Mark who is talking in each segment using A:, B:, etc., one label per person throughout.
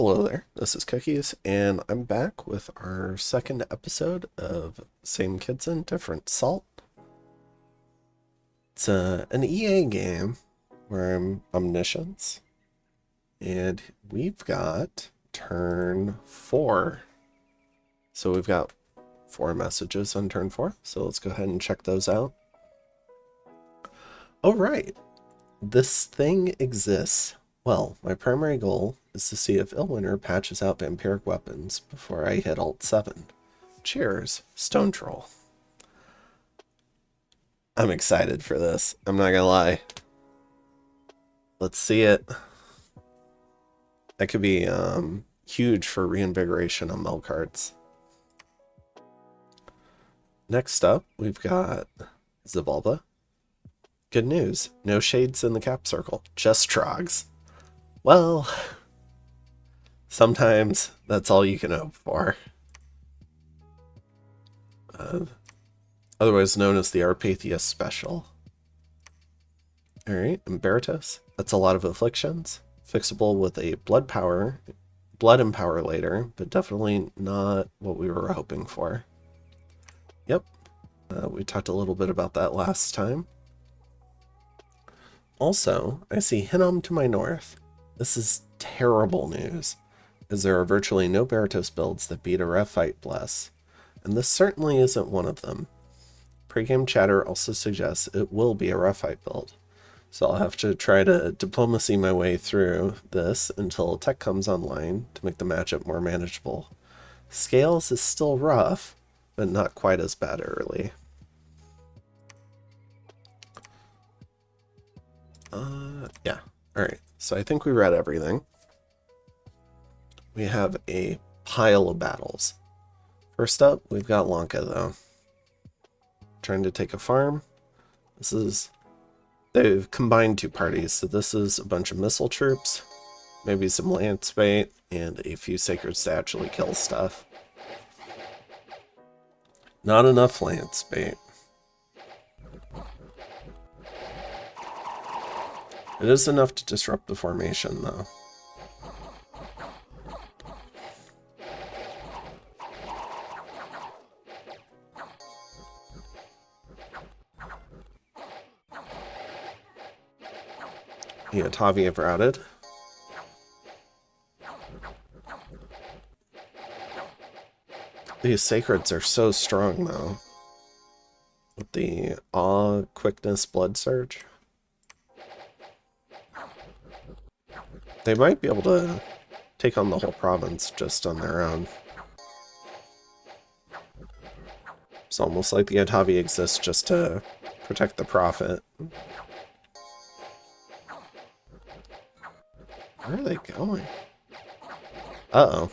A: Hello there, this is Cookies, and I'm back with our second episode of Same Kidzin, Different Salt. It's an EA game where I'm Omniscience, and we've got turn 4. So we've got 4 messages on turn 4, so let's go ahead and check those out. Oh right, this thing exists. Well, my primary goal is to see if Illwinter patches out vampiric weapons before I hit Alt 7. Cheers, Stonetroll. I'm excited for this. I'm not gonna lie. Let's see it. That could be huge for reinvigoration on Mel cards. Next up, we've got Xibalba. Good news, no shades in the cap circle, just trogs. Well, sometimes that's all you can hope for. Otherwise known as the Arpatheus Special. Alright, and Berytos. That's a lot of afflictions. Fixable with a blood empower later, but definitely not what we were hoping for. Yep, we talked a little bit about that last time. Also, I see Hinnom to my north. This is terrible news, as there are virtually no Berytos builds that beat a Fight Bless, and this certainly isn't one of them. Pre-game chatter also suggests it will be a Fight build, so I'll have to try to diplomacy my way through this until tech comes online to make the matchup more manageable. Scales is still rough, but not quite as bad early. Yeah. Alright, so I think we read everything. We have a pile of battles. First up, we've got Lanka, though. Trying to take a farm. They've combined 2 parties, so this is a bunch of missile troops, maybe some lance bait, and a few sacreds to actually kill stuff. Not enough lance bait. It is enough to disrupt the formation, though. Yeah, Tavi have routed. These sacreds are so strong, though. With the awe, quickness, blood surge. They might be able to take on the whole province just on their own. It's almost like the Atavi exists just to protect the prophet. Where are they going? Uh-oh.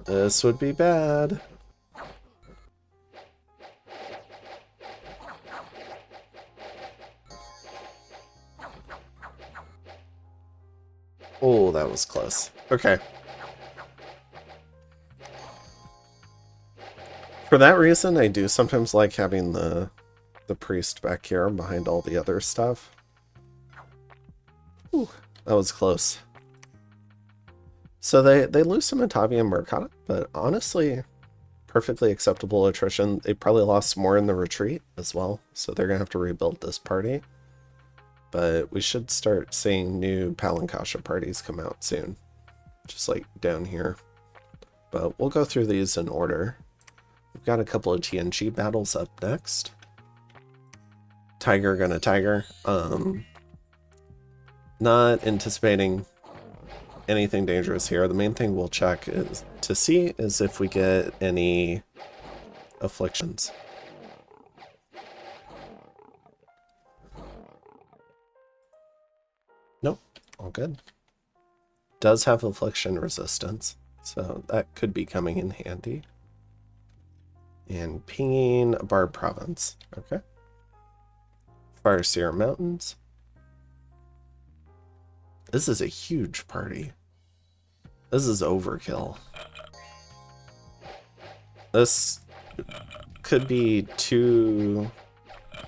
A: This would be bad. Oh, that was close. Okay. For that reason, I do sometimes like having the priest back here behind all the other stuff. Ooh, that was close. So they lose some Atavi and Mercata, but honestly, perfectly acceptable attrition. They probably lost more in the retreat as well, so they're going to have to rebuild this party. But we should start seeing new Palankasha parties come out soon. Just like down here. But we'll go through these in order. We've got a couple of TNG battles up next. Tiger gonna tiger. Not anticipating anything dangerous here. The main thing we'll check is to see is if we get any afflictions. Nope, all good. Does have affliction resistance, so that could be coming in handy. And pinging a Barb province, okay. Fireseer Mountains. This is a huge party. This is overkill. This could be too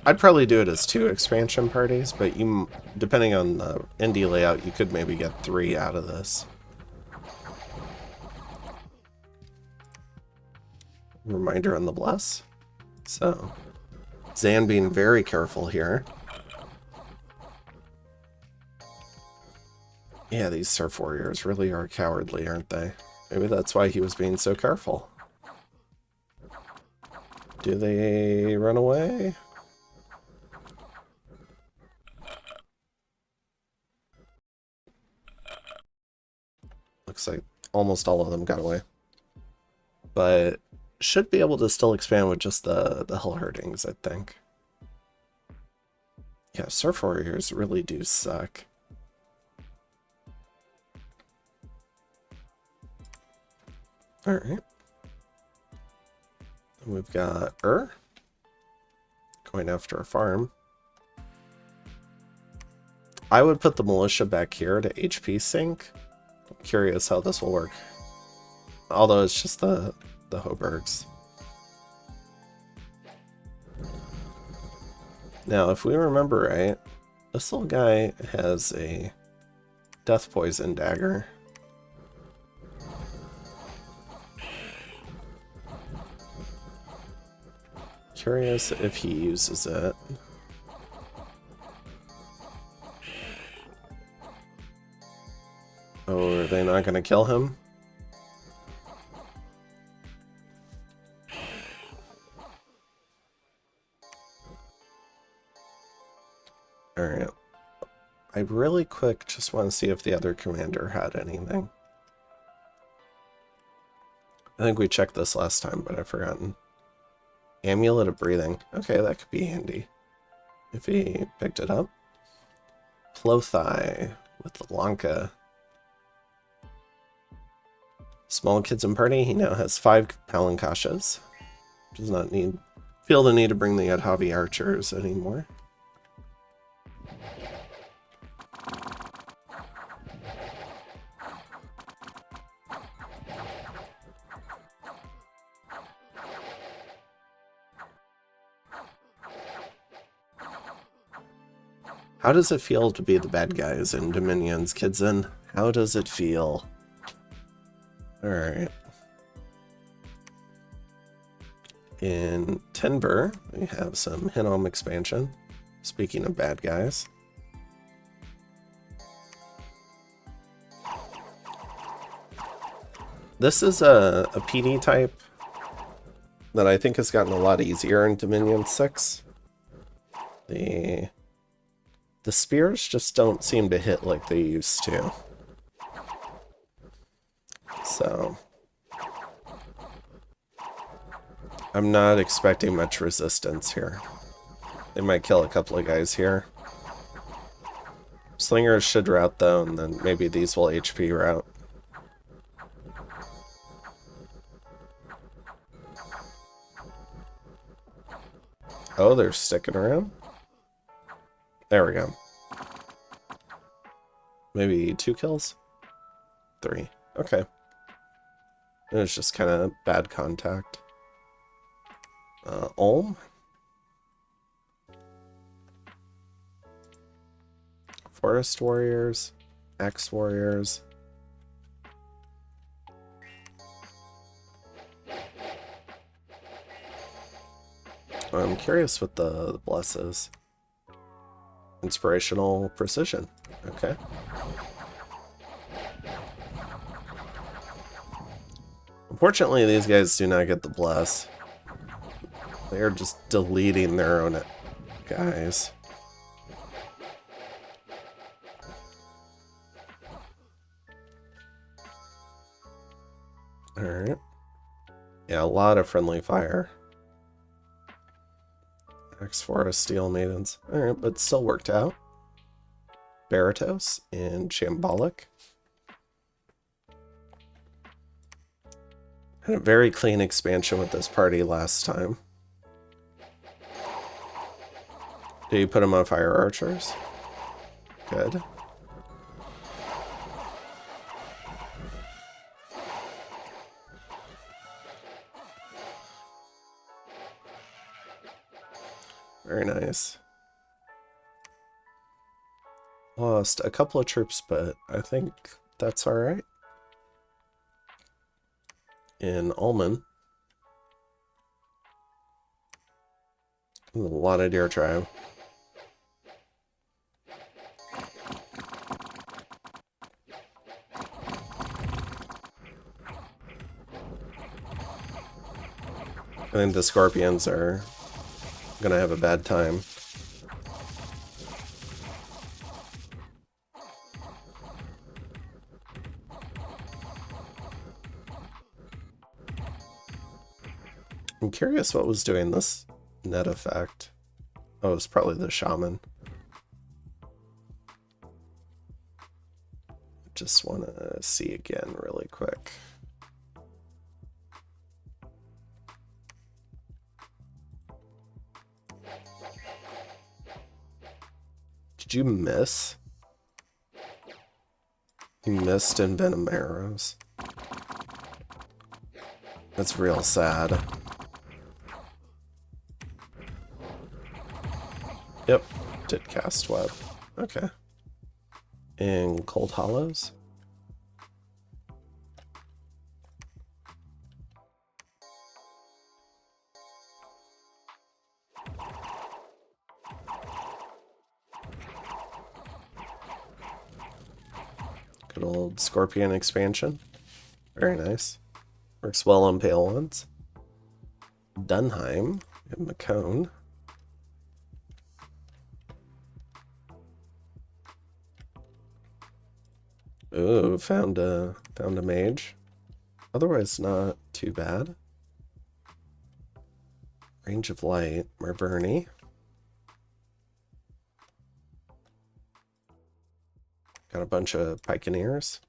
A: I'd probably do it as 2 expansion parties, but you, depending on the indie layout, you could maybe get 3 out of this. Reminder on the bless. So, Zan being very careful here. Yeah, these surf warriors really are cowardly, aren't they? Maybe that's why he was being so careful. Do they run away? Looks like almost all of them got away. But should be able to still expand with just the Hell Herdings, I think. Yeah, surf warriors really do suck. Alright. We've got going after a farm. I would put the militia back here to HP sync. I'm curious how this will work. Although it's just the Hobergs. Now, if we remember right, this little guy has a death poison dagger. Curious if he uses it. Oh, are they not going to kill him? Alright. I really quick just want to see if the other commander had anything. I think we checked this last time, but I've forgotten. Amulet of Breathing. Okay, that could be handy. If he picked it up. Plothai with the Lanka. Small Kidzin party. He now has 5 Palankashas. Does not feel the need to bring the Adhavi archers anymore. How does it feel to be the bad guys in Dominion's Kidzin? How does it feel? Alright. In Tenber, we have some Hinnom expansion. Speaking of bad guys. This is a PD type that I think has gotten a lot easier in Dominion 6. The spears just don't seem to hit like they used to. So I'm not expecting much resistance here. They might kill a couple of guys here. Slingers should route though, and then maybe these will HP route. Oh, they're sticking around? There we go. Maybe 2 kills? 3. Okay. It was just kind of bad contact. Ulm? Forest Warriors. Axe Warriors. I'm curious what the bless is. Inspirational Precision. Okay. Unfortunately, these guys do not get the bless. They are just deleting their own guys. Alright. Yeah, a lot of friendly fire. X-Forest Steel Maidens. Alright, but still worked out. Berytos and Shambolic. Had a very clean expansion with this party last time. Did you put them on fire archers? Good. Very nice. Lost a couple of troops, but I think that's alright. In Ulman. A lot of deer tribe. I think the scorpions are gonna have a bad time. I'm curious what was doing this net effect. Oh, it's probably the shaman. Just want to see again really quick. Did you miss? You missed in Venom arrows. That's real sad. Yep, did cast web. Okay. In Cold Hollows. Good old Scorpion expansion. Very nice. Works well on pale ones. Dunheim and Mekone. Ooh, found a mage. Otherwise not too bad. Range of light, Marverni. Got a bunch of pikeneers.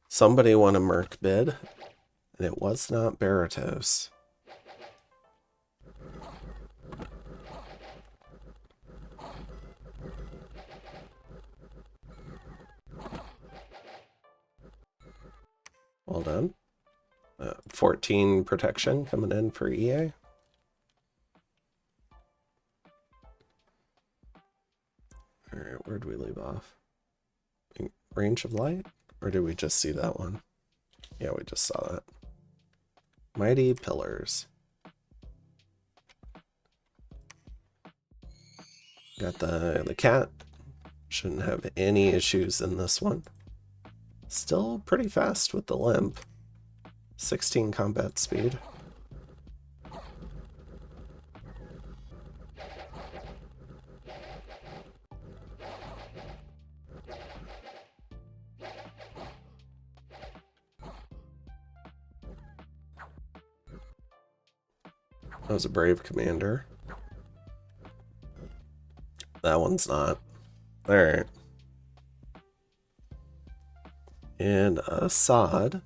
A: Somebody won a merc bid, and it was not Berytos. Well done. 14 protection coming in for EA. Alright, where do we leave off? Range of light? Or did we just see that one? Yeah, we just saw that. Mighty pillars. Got the cat. Shouldn't have any issues in this one. Still pretty fast with the limp. 16 combat speed. That was a brave commander. That one's not. Alright. And Assad.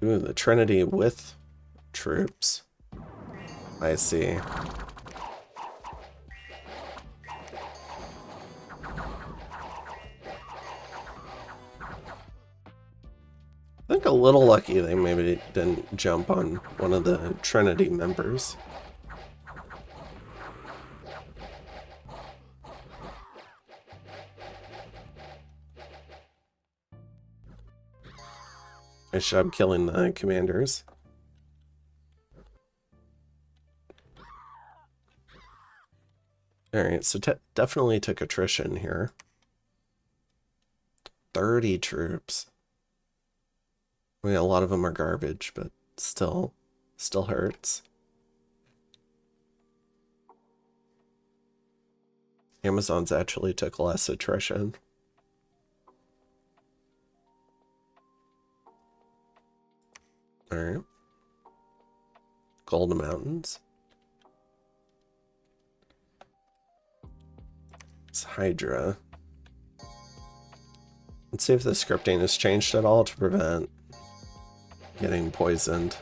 A: Ooh, the Trinity with troops. I see. I think a little lucky they maybe didn't jump on one of the Trinity members. Nice job killing the commanders. Alright, so definitely took attrition here. 30 troops. I mean, a lot of them are garbage, but still hurts. Amazons actually took less attrition. Alright. Golden Mountains. It's Hydra. Let's see if the scripting has changed at all to prevent getting poisoned.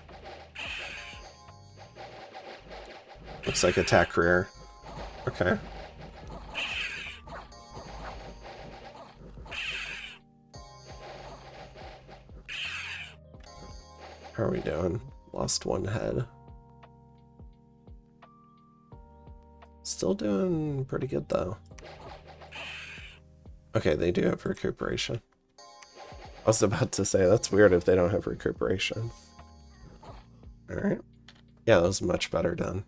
A: Looks like attack rear. Okay. How are we doing? Lost one head. Still doing pretty good though. Okay, they do have recuperation. I was about to say, that's weird if they don't have recuperation. Alright. Yeah, that was much better done.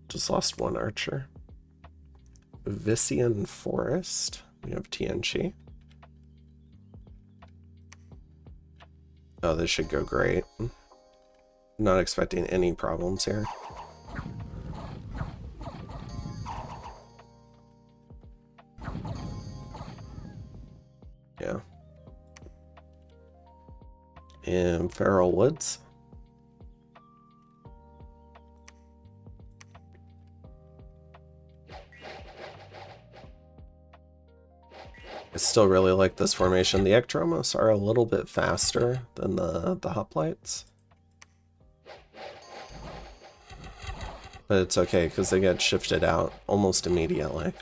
A: Just lost one archer. Vician Forest. We have TNG. Oh, this should go great. Not expecting any problems here. Yeah. And Feral Woods. I still really like this formation. The Ectromos are a little bit faster than the hoplites. But it's okay, because they get shifted out almost immediately.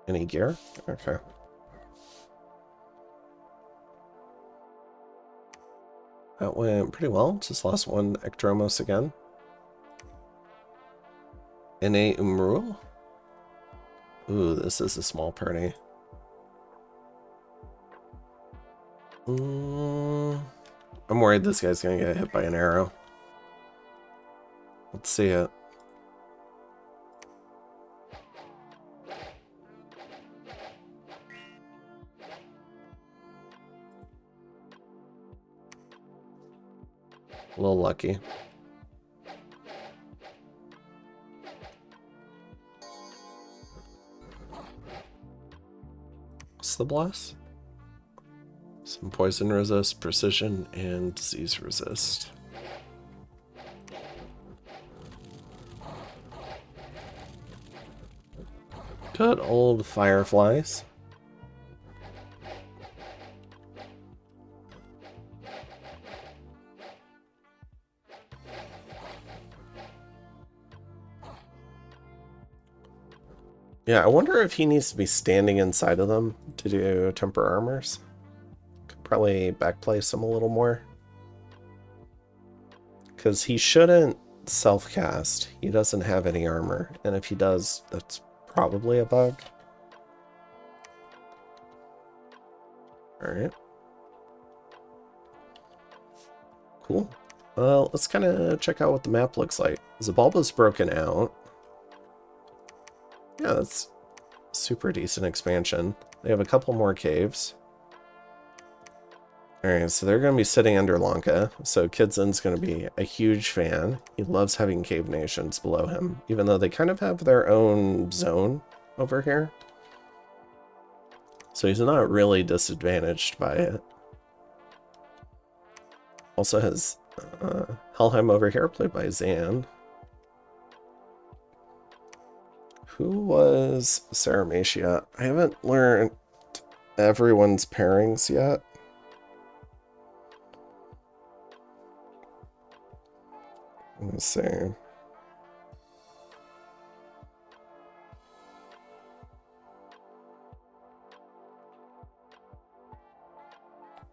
A: Any gear? Okay. That went pretty well. Just lost one Ectromos again. Ine Umrul? Ooh, this is a small party. I'm worried this guy's gonna get hit by an arrow. Let's see it. A little lucky. What's the blast? Some poison resist, precision, and disease resist. Good old fireflies. Yeah, I wonder if he needs to be standing inside of them to do temper armors. Could probably backplace him a little more. Because he shouldn't self-cast. He doesn't have any armor. And if he does, that's probably a bug. Alright. Cool. Well, let's kind of check out what the map looks like. Xibalba's broken out. Yeah, that's super decent expansion. They have a couple more caves. Alright, so they're going to be sitting under Lanka. So Kidzin's going to be a huge fan. He loves having cave nations below him, even though they kind of have their own zone over here. So he's not really disadvantaged by it. Also has Helheim over here, played by Zan. Who was Sauromatia? I haven't learned everyone's pairings yet. Let me see.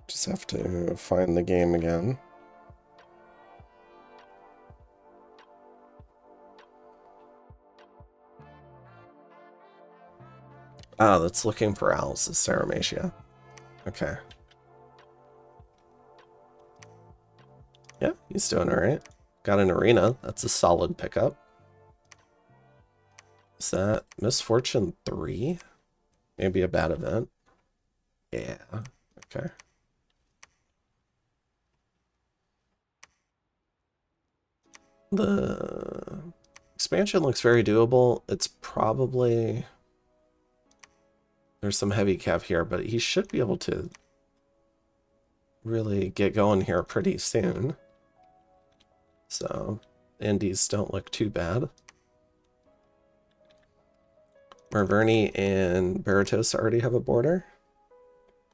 A: Just have to find the game again. Ah, that's LookingForOwls is Sauromatia. Okay. Yeah, he's doing alright. Got an arena. That's a solid pickup. Is that Misfortune 3? Maybe a bad event. Yeah. Okay. The expansion looks very doable. It's probably... There's some heavy cav here, but he should be able to really get going here pretty soon. So, indies don't look too bad. Marverni and Berytos already have a border.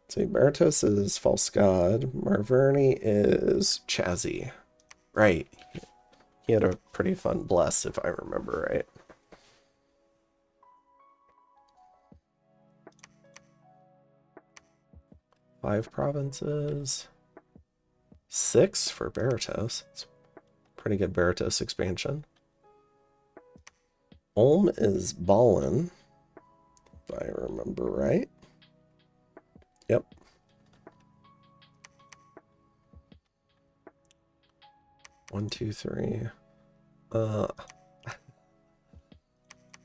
A: See, Berytos is False God. Marverni is Chazzy. Right. He had a pretty fun bless, if I remember right. Five provinces. 6 for Berytos. It's pretty good Berytos expansion. Ulm is Ballin, if I remember right. Yep. One, two, three.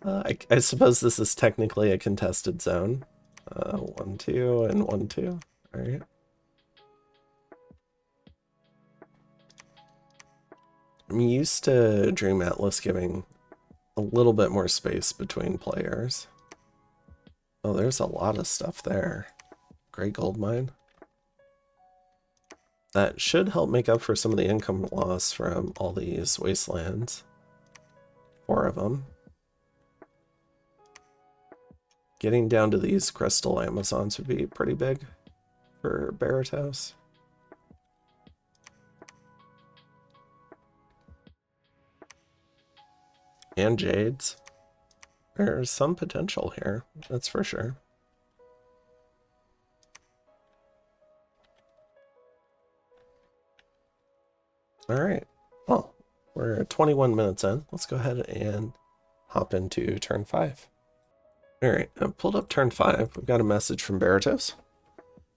A: I suppose this is technically a contested zone. 1, 2, and 1, 2. All right. I'm used to Dream Atlas giving a little bit more space between players. Oh, there's a lot of stuff there. Great gold mine. That should help make up for some of the income loss from all these wastelands. 4 of them. Getting down to these crystal Amazons would be pretty big for Berytos. And Jades. There's some potential here, that's for sure. Alright, well, we're 21 minutes in. Let's go ahead and hop into turn 5. Alright, I've pulled up turn 5. We've got a message from Berytos.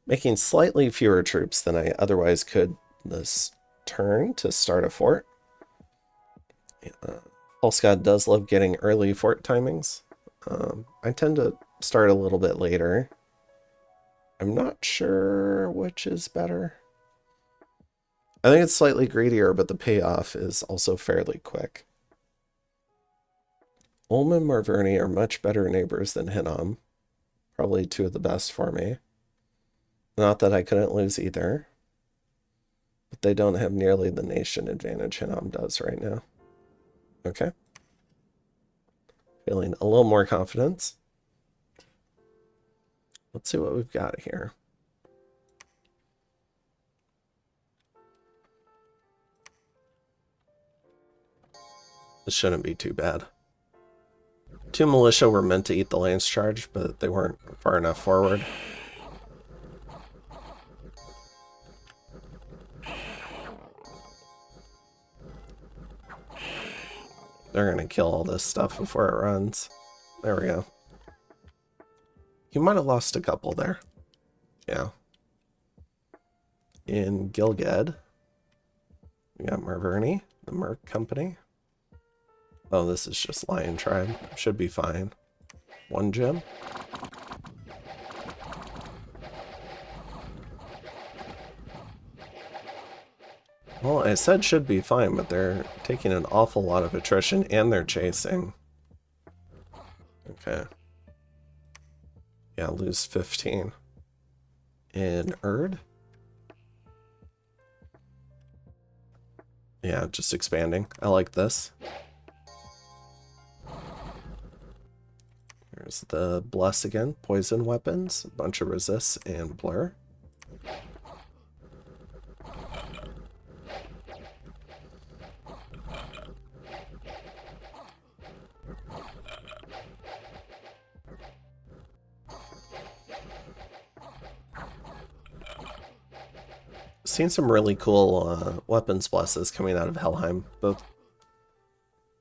A: Making slightly fewer troops than I otherwise could this turn to start a fort. Pulse God does love getting early fort timings. I tend to start a little bit later. I'm not sure which is better. I think it's slightly greedier, but the payoff is also fairly quick. Ulm and Marverni are much better neighbors than Hinnom. Probably 2 of the best for me. Not that I couldn't lose either. But they don't have nearly the nation advantage Hinnom does right now. Okay. Feeling a little more confidence. Let's see what we've got here. This shouldn't be too bad. 2 militia were meant to eat the lance charge, but they weren't far enough forward. They're gonna kill all this stuff before it runs. There we go. He might have lost a couple there. Yeah. In Gilgad, we got Marverni, the Merc Company. Oh, this is just Lion Tribe. Should be fine. 1 gem. Well, I said should be fine, but they're taking an awful lot of attrition and they're chasing. Okay. Yeah, lose 15. In Erd? Yeah, just expanding. I like this. There's the Bless again. Poison weapons, a bunch of resists, and Blur. Seen some really cool weapons blesses coming out of Helheim, both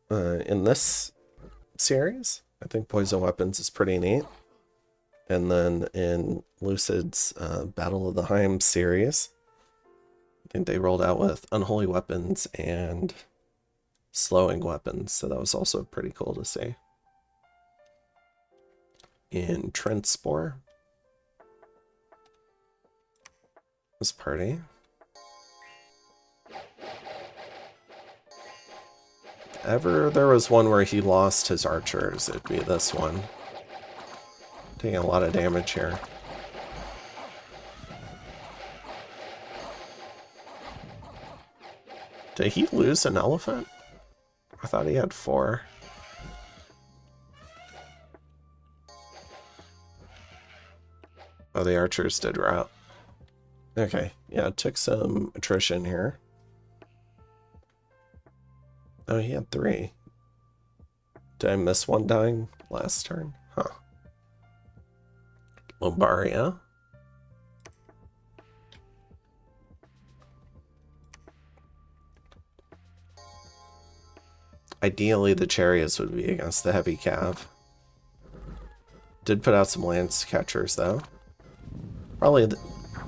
A: in this series. I think poison weapons is pretty neat. And then in Lucid's Battle of the Heim series, I think they rolled out with unholy weapons and slowing weapons, so that was also pretty cool to see. In Trent Spore, this party. If ever there was one where he lost his archers, it'd be this one. Taking a lot of damage here. Did he lose an elephant? I thought he had 4. Oh, the archers did rout. Okay, yeah, it took some attrition here. Oh, he had 3. Did I miss one dying last turn? Huh. Lombaria. Ideally, the chariots would be against the heavy cav. Did put out some lance catchers, though. Probably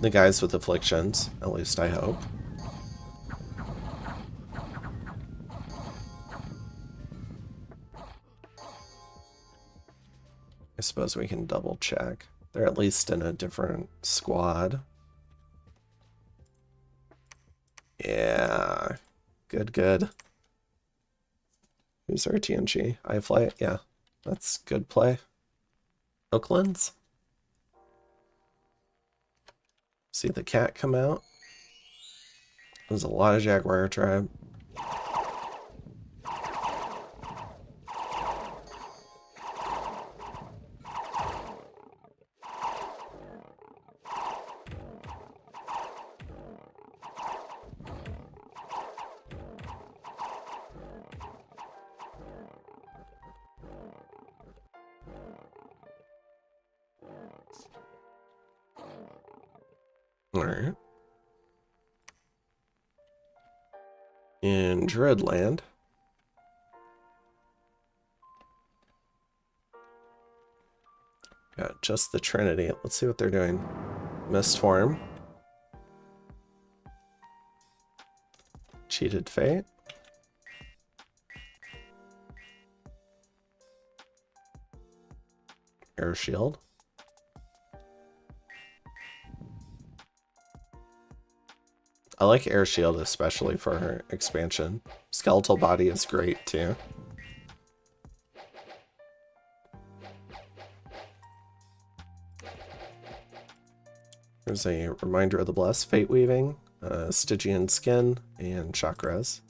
A: the guys with afflictions, at least I hope. I suppose we can double check. They're at least in a different squad. Yeah. Good, good. Who's our TNG? iFlyte? Yeah. That's good play. Oaklands? See the cat come out. There's a lot of Jaguar tribe. Alright. In Druidland. Got just the Trinity. Let's see what they're doing. Mist form. Cheated Fate. Air Shield. I like Air Shield especially for her expansion. Skeletal Body is great too. There's a Reminder of the Blessed, Fate Weaving, Stygian Skin, and Chakras.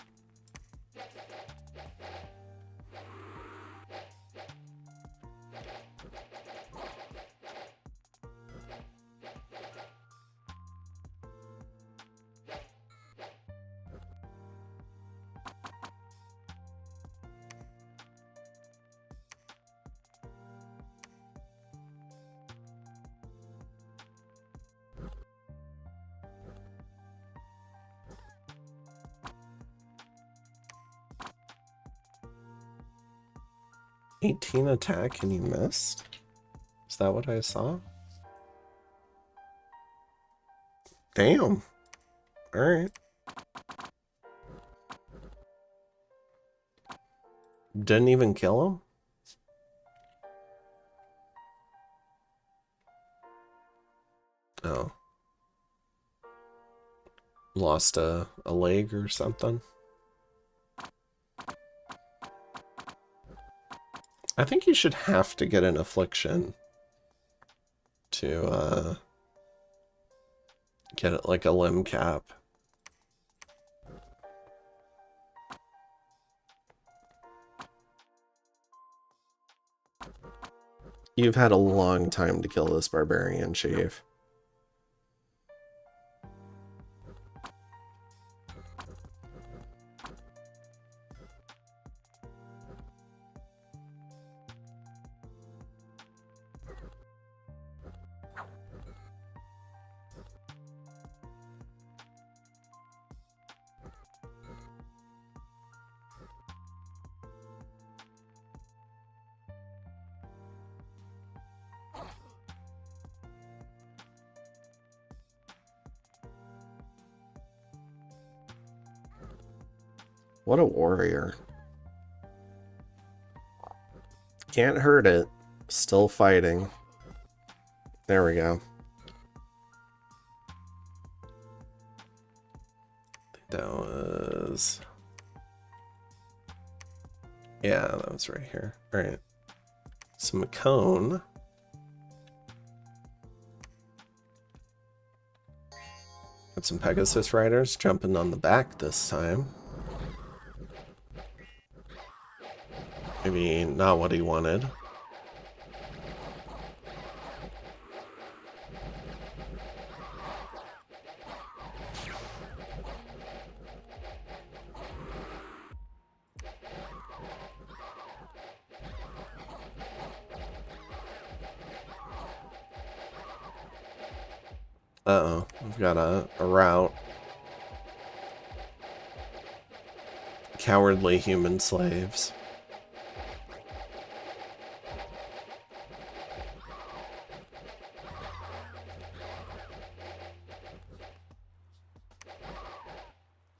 A: $18 attack and you missed? Is that what I saw? Damn. Alright. Didn't even kill him? Oh. Lost a leg or something? I think you should have to get an affliction to get it like a limb cap. You've had a long time to kill this barbarian chief. What a warrior. Can't hurt it. Still fighting. There we go. I think that was... Yeah, that was right here. Alright. So Mekone. Got some Pegasus Riders jumping on the back this time. Maybe not what he wanted. Uh-oh, we've got a route. Cowardly human slaves.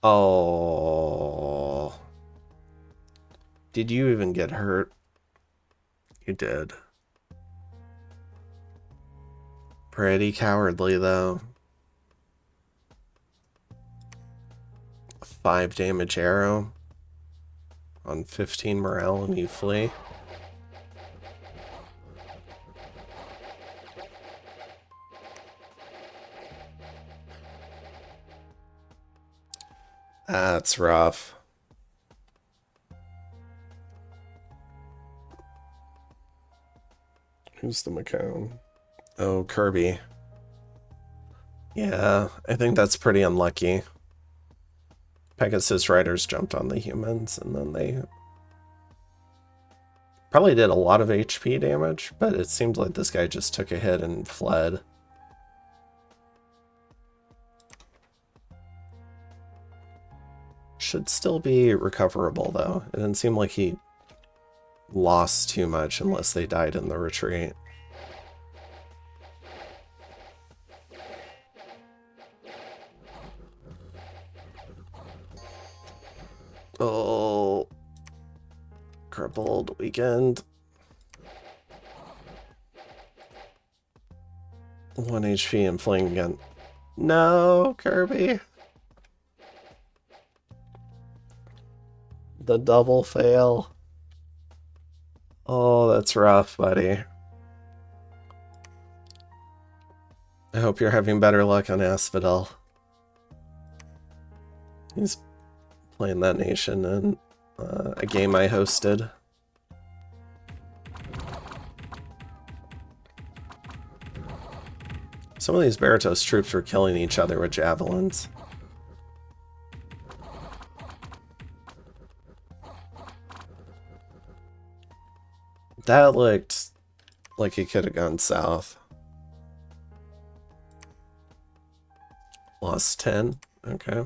A: Oh. Did you even get hurt? You did. Pretty cowardly, though. 5 damage arrow on 15 morale and you flee. That's rough. Who's the Mekone? Oh, Kirby. Yeah, I think that's pretty unlucky. Pegasus Riders jumped on the humans, and then they probably did a lot of HP damage, but it seemed like this guy just took a hit and fled. Should still be recoverable, though. It didn't seem like he lost too much unless they died in the retreat. Oh, crippled weekend. 1 HP and fling again. No, Kirby. The double fail. Oh, that's rough, buddy. I hope you're having better luck on Asphodel. He's playing that nation in a game I hosted. Some of these Berytos troops were killing each other with javelins. That looked like it could have gone south. Lost 10. Okay.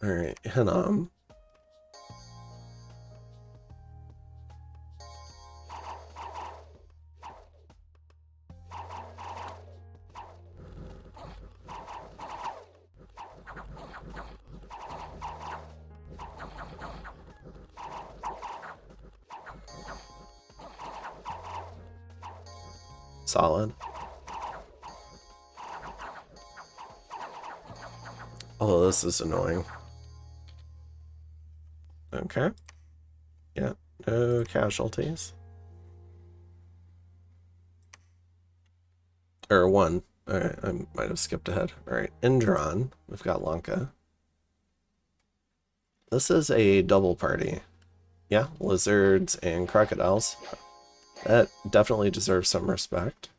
A: Alright, Hinnom. Solid. Oh, this is annoying. Okay. Yeah, no casualties. Or 1. Alright, I might have skipped ahead. Alright, Indron. We've got Lanka. This is a double party. Yeah, lizards and crocodiles. That definitely deserves some respect.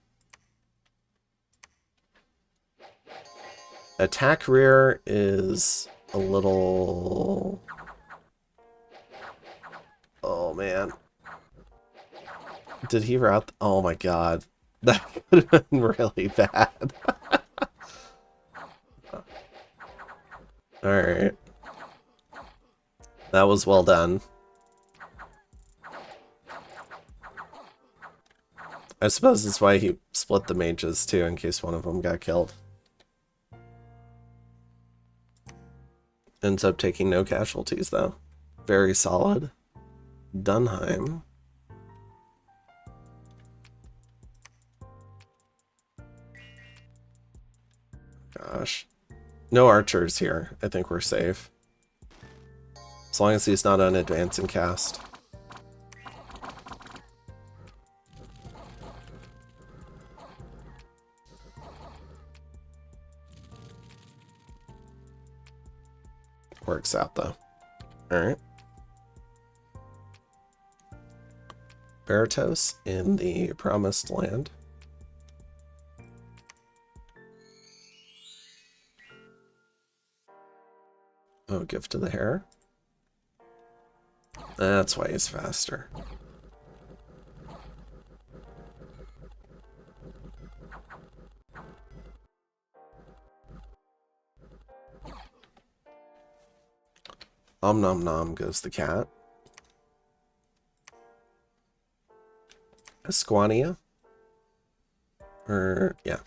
A: Attack rear is a little... Oh, man. Did he route? Oh, my God. That could have been really bad. Alright. That was well done. I suppose that's why he split the mages, too, in case one of them got killed. Ends up taking no casualties, though. Very solid. Dunheim. Gosh. No archers here. I think we're safe. As long as he's not on advance and cast. Works out, though. Alright. Berytos in the Promised Land. Oh, gift to the hare. That's why he's faster. Om nom nom goes the cat. Esquania? Yeah.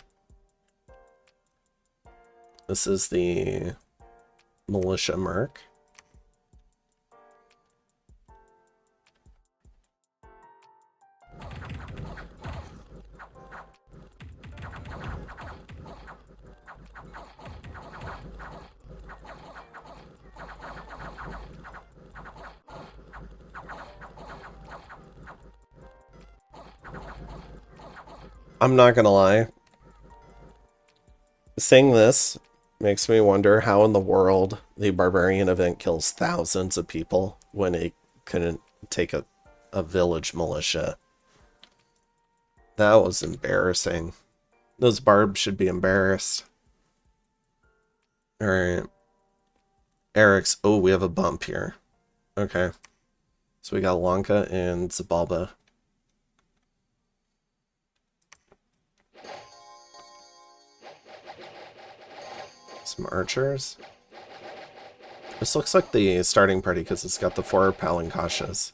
A: This is the militia merc. I'm not gonna lie. Saying this makes me wonder how in the world the barbarian event kills thousands of people when it couldn't take a village militia. That was embarrassing. Those barbs should be embarrassed. Alright. Eric's. Oh, we have a bump here. Okay. So we got Lanka and Xibalba. Some archers. This looks like the starting party because it's got the 4 palinkashas.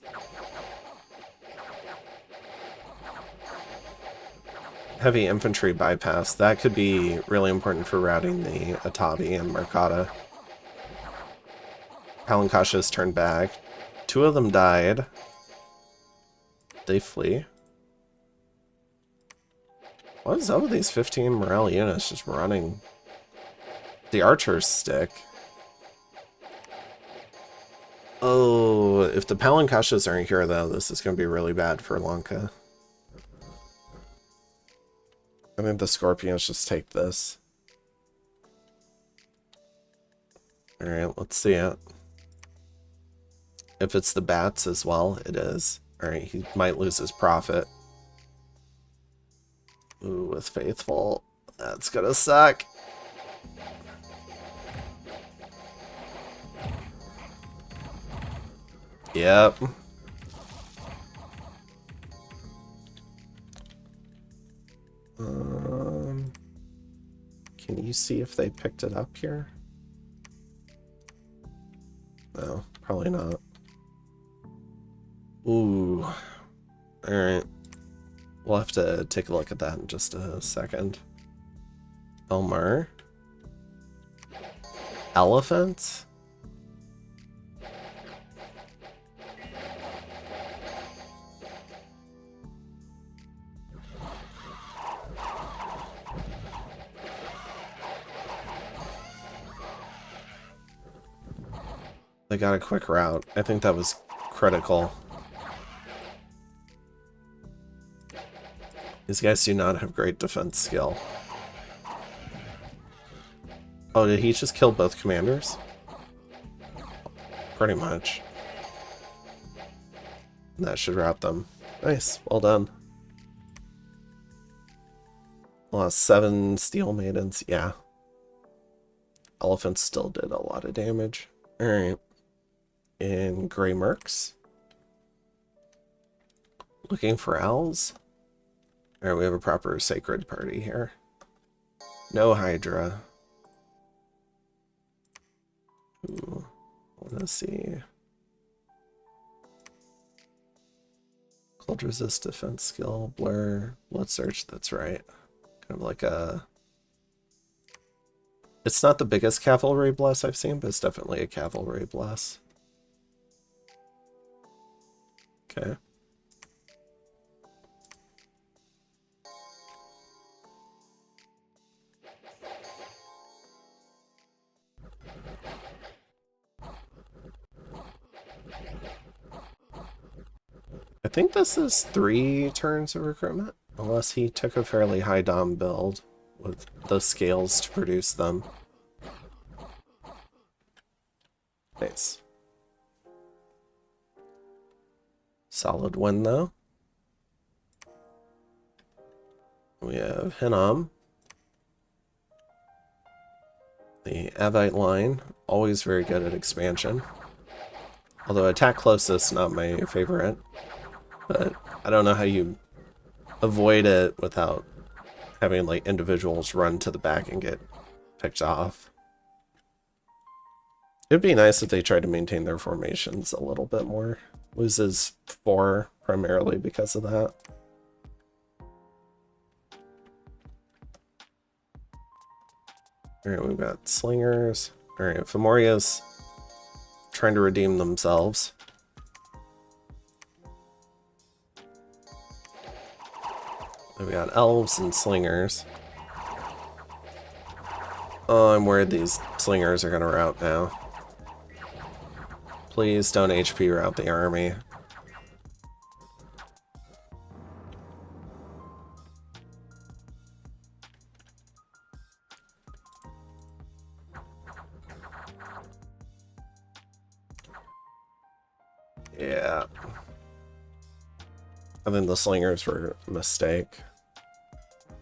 A: Heavy infantry bypass. That could be really important for routing the Atabi and Mercata. Palinkashas turned back. 2 of them died. They flee. What is up with these 15 morale units just running? The archers stick. Oh, if the palinkashas aren't here though, this is going to be really bad for Lanka. I think the scorpions just take this. Alright, let's see it. If it's the bats as well, it is. Alright, he might lose his profit. Ooh, with Faithful. That's gonna suck. Yep. Can you see if they picked it up here? No, probably not. Ooh. Alright. We'll have to take a look at that in just a second. Elmer. Elephant? They got a quick route. I think that was critical. These guys do not have great defense skill. Oh, did he just kill both commanders? Pretty much. That should rout them. Nice, well done. Lost 7 steel maidens, yeah. Elephants still did a lot of damage. Alright. In Grey Mercs. Looking for owls. Alright, we have a proper sacred party here. No Hydra. Ooh, I want to see. Cold resist defense skill, blur, blood search, that's right. Kind of like a... It's not the biggest cavalry bless I've seen, but it's definitely a cavalry bless. Okay. I think this is 3 turns of recruitment, unless he took a fairly high dom build with the scales to produce them. Nice. Solid win, though. We have Hinnom. The Avite line, always very good at expansion. Although attack closest, not my favorite. But I don't know how you avoid it without having like individuals run to the back and get picked off. It'd be nice if they tried to maintain their formations a little bit more. Loses 4 primarily because of that. Alright, we've got slingers. Alright, Fomoria's trying to redeem themselves. We've got elves and slingers. Oh, I'm worried these slingers are gonna rout now. Please don't HP rout the army. Yeah. I think the slingers were a mistake.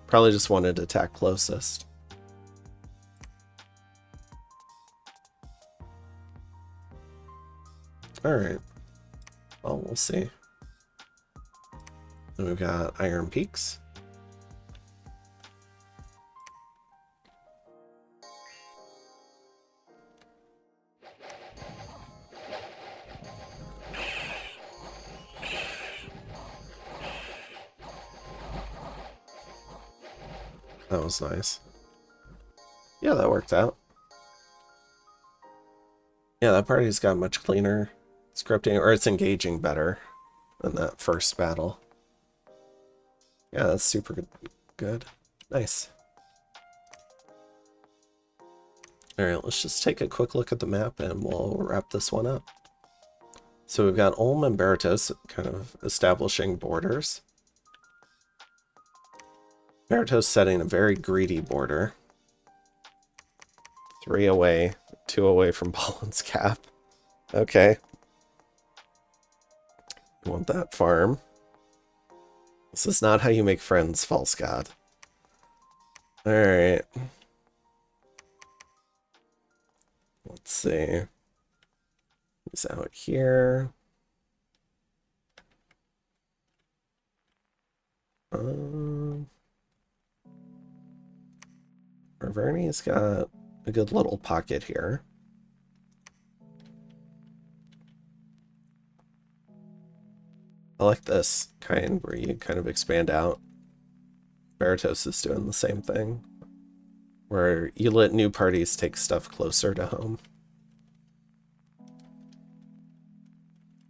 A: Probably just wanted to attack closest. Alright. Well, we'll see. Then we've got Iron Peaks. That was nice. Yeah, that worked out. Yeah, that party's got much cleaner scripting, or it's engaging better than that first battle. Yeah, that's super good. Nice. Alright, let's just take a quick look at the map and we'll wrap this one up. So we've got Ulm and Berytos kind of establishing borders. Berytos setting a very greedy border. 3 away, 2 away from Ballin's cap. Okay. You want that farm. This is not how you make friends, false god. Alright. Let's see. He's out here. Marverni's got a good little pocket here. I like this kind where you kind of expand out. Berytos is doing the same thing, where you let new parties take stuff closer to home.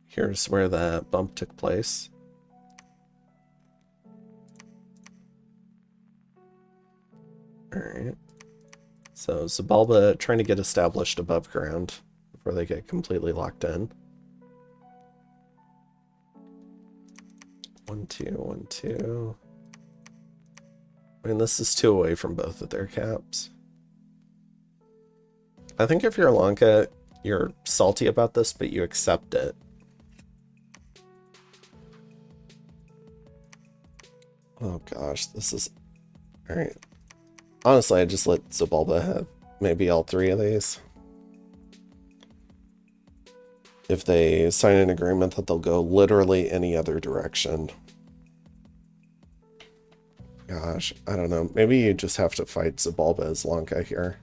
A: Here's where the bump took place. Alright. So Xibalba trying to get established above ground before they get completely locked in. 1, 2, 1, 2. I mean, this is 2 away from both of their caps. I think if you're Lanka, you're salty about this, but you accept it. Oh gosh, this is... Alright. Honestly, I just let Xibalba have maybe all 3 of these. If they sign an agreement that they'll go literally any other direction. Gosh, I don't know. Maybe you just have to fight Xibalba as Lanka here.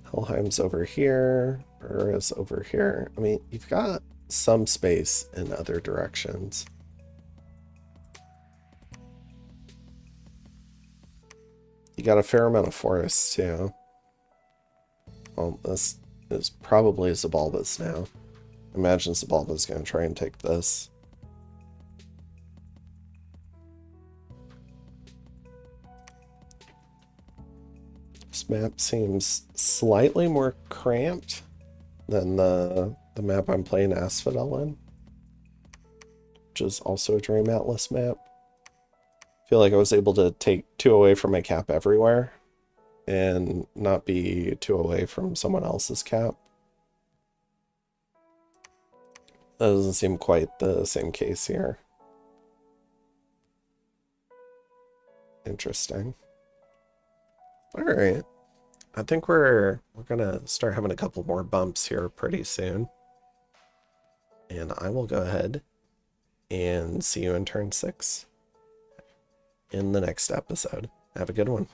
A: Helheim's over here. Ura's over here. I mean, you've got some space in other directions. You got a fair amount of forests too. Well, this is probably Xibalba's now. Imagine Xibalba's going to try and take this. This map seems slightly more cramped than the map I'm playing Asphodel in, which is also a Dream Atlas map. I feel like I was able to take 2 away from my cap everywhere and not be 2 away from someone else's cap. That doesn't seem quite the same case here. Interesting. All right. I think we're gonna start having a couple more bumps here pretty soon. And I will go ahead and see you in turn 6. in the next episode. Have a good one.